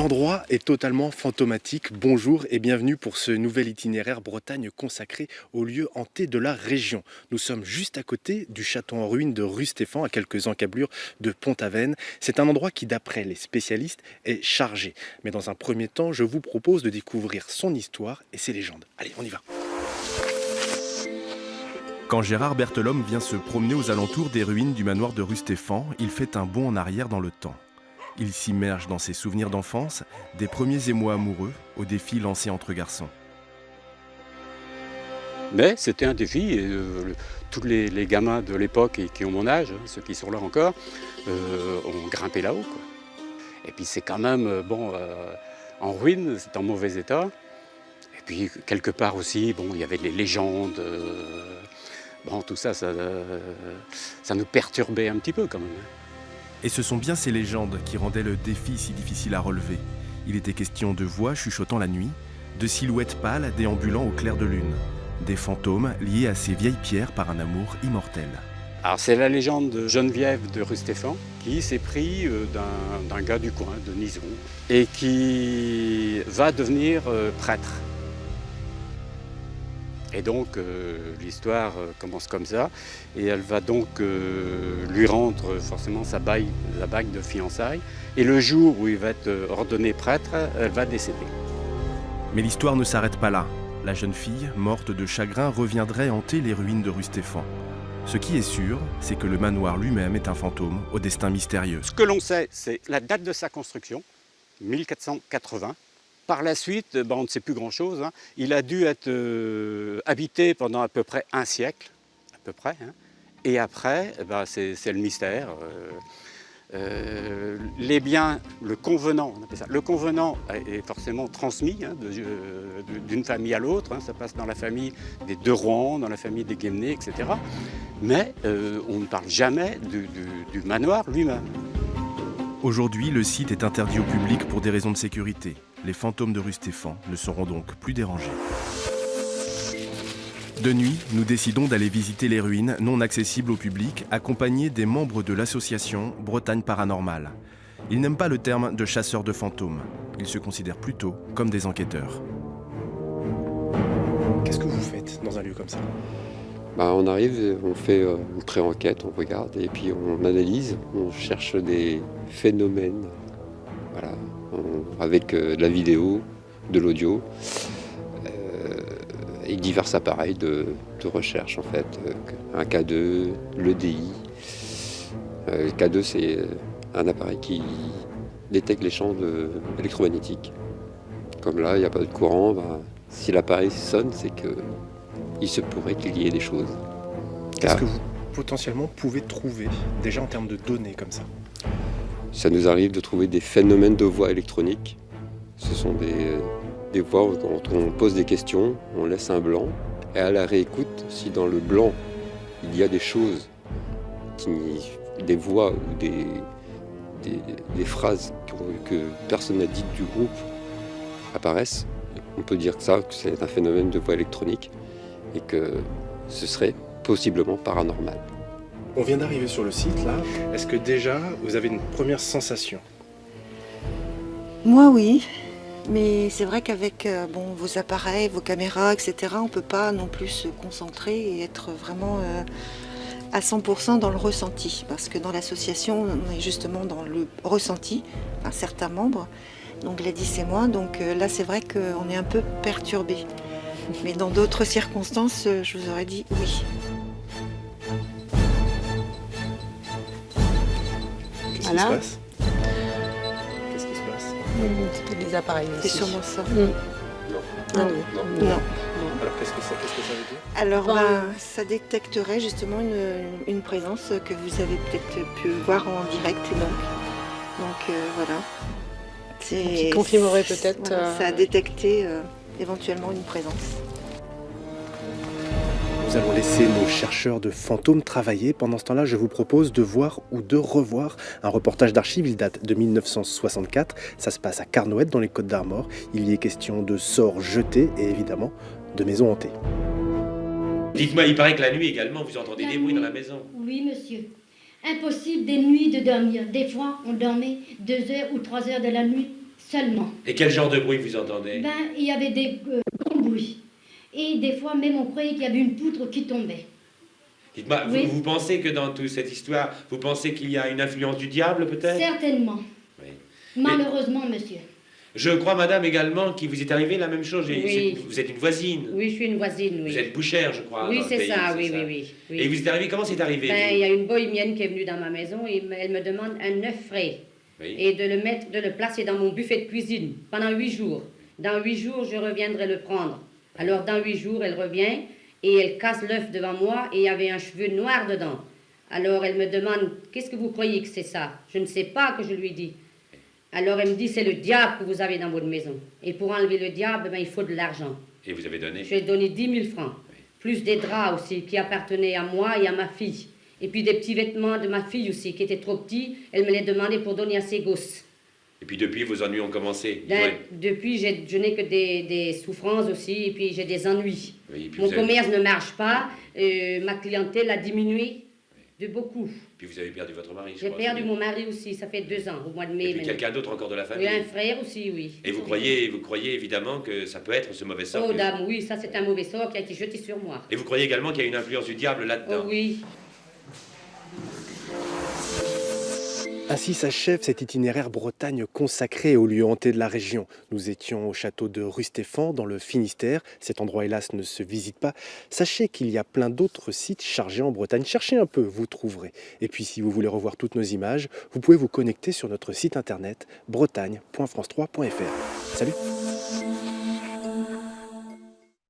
L'endroit est totalement fantomatique. Bonjour et bienvenue pour ce nouvel itinéraire Bretagne consacré aux lieux hantés de la région. Nous sommes juste à côté du château en ruine de Rue-Stéphan, à quelques encablures de Pont-Aven. C'est un endroit qui, d'après les spécialistes, est chargé. Mais dans un premier temps, je vous propose de découvrir son histoire et ses légendes. Allez, on y va. Quand Gérard Berthelhomme vient se promener aux alentours des ruines du manoir de Rue-Stéphan, il fait un bond en arrière dans le temps. Il s'immerge dans ses souvenirs d'enfance, des premiers émois amoureux aux défis lancés entre garçons. Mais c'était un défi et tous les gamins de l'époque et qui ont mon âge, ceux qui sont là encore, ont grimpé là-haut, quoi. Et puis c'est quand même en ruine, c'est en mauvais état. Et puis quelque part aussi, il y avait les légendes. Tout ça, ça nous perturbait un petit peu quand même. Et ce sont bien ces légendes qui rendaient le défi si difficile à relever. Il était question de voix chuchotant la nuit, de silhouettes pâles déambulant au clair de lune, des fantômes liés à ces vieilles pierres par un amour immortel. Alors c'est la légende de Geneviève de Rue-Stéphan qui s'est pris d'un gars du coin, de Nison, et qui va devenir prêtre. Et donc l'histoire commence comme ça, et elle va donc lui rendre forcément la bague de fiançailles. Et le jour où il va être ordonné prêtre, elle va décéder. Mais l'histoire ne s'arrête pas là. La jeune fille, morte de chagrin, reviendrait hanter les ruines de Rue-Stéphan. Ce qui est sûr, c'est que le manoir lui-même est un fantôme au destin mystérieux. Ce que l'on sait, c'est la date de sa construction, 1480. Par la suite, on ne sait plus grand-chose. Il a dû être habité pendant à peu près un siècle, à peu près. Et après, c'est le mystère. Les biens, le convenant, on appelle ça. Le convenant est forcément transmis d'une famille à l'autre. Ça passe dans la famille des De Rohan, dans la famille des Guémené, etc. Mais on ne parle jamais du manoir lui-même. Aujourd'hui, le site est interdit au public pour des raisons de sécurité. Les fantômes de Rue-Stéphan ne seront donc plus dérangés. De nuit, nous décidons d'aller visiter les ruines non accessibles au public, accompagnés des membres de l'association Bretagne Paranormale. Ils n'aiment pas le terme de chasseurs de fantômes. Ils se considèrent plutôt comme des enquêteurs. Qu'est-ce que vous faites dans un lieu comme ça ? On arrive, on fait une pré-enquête, on regarde et puis on analyse, on cherche des phénomènes, avec de la vidéo, de l'audio et divers appareils de recherche en fait. Un K2, l'EDI. Le K2 c'est un appareil qui détecte les champs électromagnétiques. Comme là, il n'y a pas de courant, si l'appareil sonne, c'est qu'il se pourrait qu'il y ait des choses. Qu'est-ce que vous potentiellement pouvez trouver, déjà en termes de données comme ça ? Ça nous arrive de trouver des phénomènes de voix électroniques. Ce sont des voix où quand on pose des questions, on laisse un blanc. Et à la réécoute, si dans le blanc, il y a des choses, des voix ou des phrases que personne n'a dites du groupe apparaissent, on peut dire que c'est un phénomène de voix électronique et que ce serait possiblement paranormal. On vient d'arriver sur le site là. Est-ce que déjà vous avez une première sensation ? Moi oui, mais c'est vrai qu'avec vos appareils, vos caméras, etc., on ne peut pas non plus se concentrer et être vraiment à 100% dans le ressenti. Parce que dans l'association, on est justement dans le ressenti, certains membres, donc Gladys et moi, donc là c'est vrai qu'on est un peu perturbés. Mais dans d'autres circonstances, je vous aurais dit oui. Qu'est-ce qui se passe ? Qu'est-ce qui se passe ? C'est des appareils aussi. C'est sûrement ça. Non. Non. Alors qu'est-ce que ça veut dire ? Alors ça détecterait justement une présence que vous avez peut-être pu voir en direct. Donc voilà. Qui confirmerait peut-être... Ça a détecté éventuellement une présence. Nous allons laisser nos chercheurs de fantômes travailler. Pendant ce temps-là, je vous propose de voir ou de revoir un reportage d'archives. Il date de 1964. Ça se passe à Carnoët, dans les Côtes-d'Armor. Il y est question de sorts jetés et évidemment de maisons hantées. Dites-moi, il paraît que la nuit également, vous entendez des bruits dans la maison. Oui, monsieur. Impossible des nuits de dormir. Des fois, on dormait 2 heures ou 3 heures de la nuit seulement. Et quel genre de bruit vous entendez? Ben, il y avait des grands bruits. Et des fois même on croyait qu'il y avait une poutre qui tombait. Dites-moi, Oui. vous pensez que dans toute cette histoire, vous pensez qu'il y a une influence du diable peut-être? Certainement. Oui. Malheureusement, monsieur. Je crois, madame, également, qu'il vous est arrivé la même chose. Oui. Vous êtes une voisine. Oui, je suis une voisine, oui. Vous êtes bouchère, je crois. Oui, dans le c'est pays, ça, c'est oui, ça. oui, oui. Et vous êtes arrivé, comment c'est arrivé Ben, vous il y a une bohémienne qui est venue dans ma maison et elle me demande un œuf frais Oui. et de le placer dans mon buffet de cuisine pendant 8 jours. Dans 8 jours, je reviendrai le prendre. Alors, dans 8 jours, elle revient et elle casse l'œuf devant moi et il y avait un cheveu noir dedans. Alors, elle me demande, qu'est-ce que vous croyez que c'est ça? Je ne sais pas, que je lui dis. Alors, elle me dit, c'est le diable que vous avez dans votre maison. Et pour enlever le diable, ben, il faut de l'argent. Et vous avez donné? Je lui ai donné 10 000 francs, plus des draps aussi qui appartenaient à moi et à ma fille. Et puis des petits vêtements de ma fille aussi qui étaient trop petits. Elle me les demandait pour donner à ses gosses. Et puis depuis, vos ennuis ont commencé. Ben, Ouais. depuis, je n'ai que des souffrances aussi et puis j'ai des ennuis. Oui, puis Mon vous avez- commerce ne marche pas, ma clientèle a diminué de beaucoup. Puis vous avez perdu votre mari, je J'ai crois, perdu c'est mon mari aussi, ça fait 2 ans, au mois de mai. Et puis maintenant. quelqu'un d'autre encore de la Oui, famille. un frère aussi, oui. Et vous croyez évidemment que ça peut être ce mauvais sort. Oh que- dame, oui, ça c'est un mauvais sort qui a été jeté sur moi. Et vous croyez également qu'il y a une influence du diable Oh là-dedans. oui. Ainsi s'achève cet itinéraire Bretagne consacré aux lieux hantés de la région. Nous étions au château de Rustéphan dans le Finistère. Cet endroit hélas ne se visite pas. Sachez qu'il y a plein d'autres sites chargés en Bretagne. Cherchez un peu, vous trouverez. Et puis si vous voulez revoir toutes nos images, vous pouvez vous connecter sur notre site internet bretagne.france3.fr. Salut!